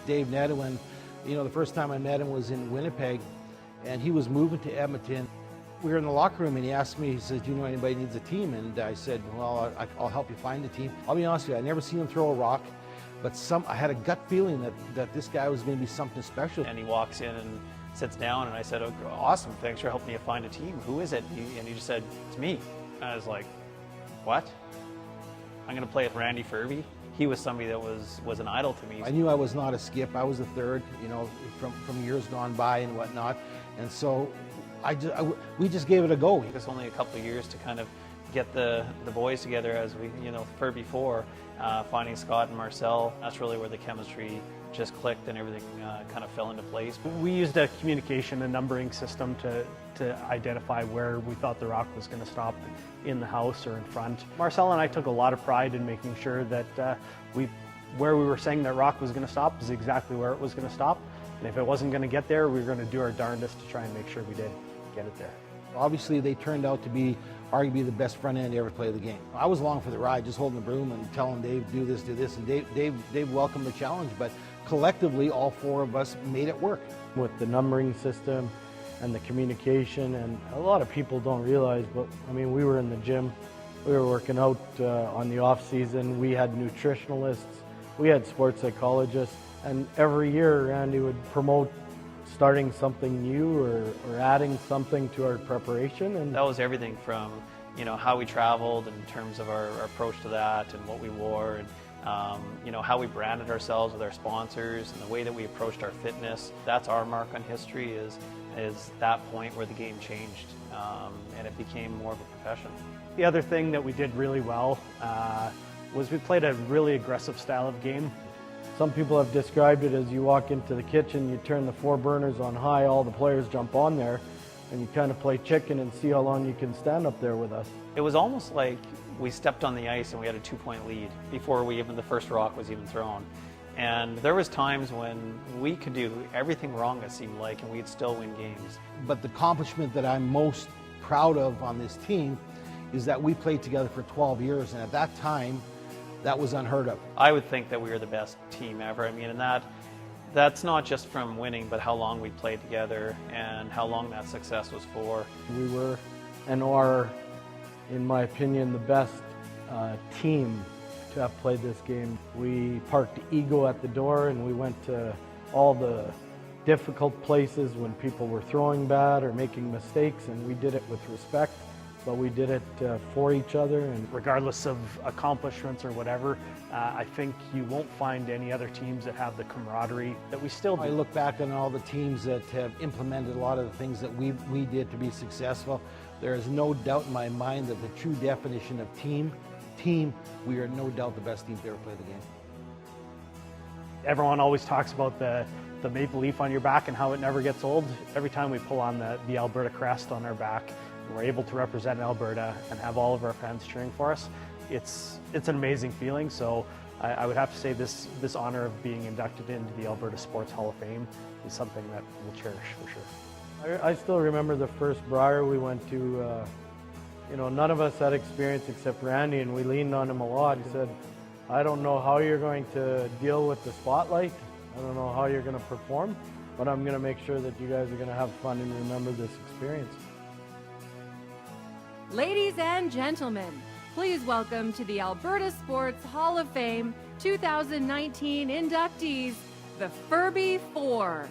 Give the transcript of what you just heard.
Dave Nedwin. You know, the first time I met him was in Winnipeg, and he was moving to Edmonton. We were in the locker room, and he asked me, he says, do you know anybody needs a team? And I said, well, I'll help you find a team. I'll be honest with you, I never seen him throw a rock, but I had a gut feeling that this guy was going to be something special. And he walks in and sits down, and I said, oh, awesome, thanks for helping me find a team. Who is it? And he just said, it's me. And I was like, what? I'm going to play with Randy Ferbey? He was somebody that was an idol to me. I knew I was not a skip. I was a third, you know, from years gone by and whatnot. And so we just gave it a go. It took us only a couple of years to kind of get the boys together, as we, you know, Ferbey 4, finding Scott and Marcel. That's really where the chemistry just clicked and everything kind of fell into place. We used a communication and numbering system to identify where we thought the rock was going to stop in the house or in front. Marcel and I took a lot of pride in making sure that where we were saying that rock was going to stop is exactly where it was going to stop. And if it wasn't going to get there, we were going to do our darndest to try and make sure we did get it there. Obviously, they turned out to be arguably the best front end to ever play the game. I was along for the ride, just holding the broom and telling Dave, do this, and Dave welcomed the challenge, but collectively, all four of us made it work. With the numbering system and the communication, and a lot of people don't realize, but I mean, we were in the gym, we were working out on the off season, we had nutritionalists, we had sports psychologists, and every year Randy would promote starting something new or adding something to our preparation. And that was everything from, you know, how we traveled in terms of our approach to that and what we wore, and you know, how we branded ourselves with our sponsors and the way that we approached our fitness. That's our mark on history, is that point where the game changed and it became more of a profession. The other thing that we did really well was we played a really aggressive style of game. Some people have described it as you walk into the kitchen, you turn the 4 burners on high, all the players jump on there, and you kind of play chicken and see how long you can stand up there with us. It was almost like we stepped on the ice and we had a 2-point lead before the first rock was even thrown. And there was times when we could do everything wrong, it seemed like, and we'd still win games. But the accomplishment that I'm most proud of on this team is that we played together for 12 years, and at that time, that was unheard of. I would think that we were the best team ever. I mean, and that's not just from winning, but how long we played together and how long that success was for. We were and are, in my opinion, the best team to have played this game. We parked ego at the door, and we went to all the difficult places when people were throwing bad or making mistakes, and we did it with respect. But we did it for each other. And regardless of accomplishments or whatever, I think you won't find any other teams that have the camaraderie that we still do. I look back on all the teams that have implemented a lot of the things that we did to be successful. There is no doubt in my mind that the true definition of team, we are no doubt the best team to ever play the game. Everyone always talks about the maple leaf on your back and how it never gets old. Every time we pull on the Alberta crest on our back, we're able to represent Alberta and have all of our fans cheering for us. It's an amazing feeling. So I would have to say this honor of being inducted into the Alberta Sports Hall of Fame is something that we'll cherish for sure. I still remember the first Brier we went to. You know, none of us had experience except Randy, and we leaned on him a lot. He said, I don't know how you're going to deal with the spotlight. I don't know how you're going to perform, but I'm going to make sure that you guys are going to have fun and remember this experience. Ladies and gentlemen, please welcome to the Alberta Sports Hall of Fame 2019 inductees, the Ferbey 4.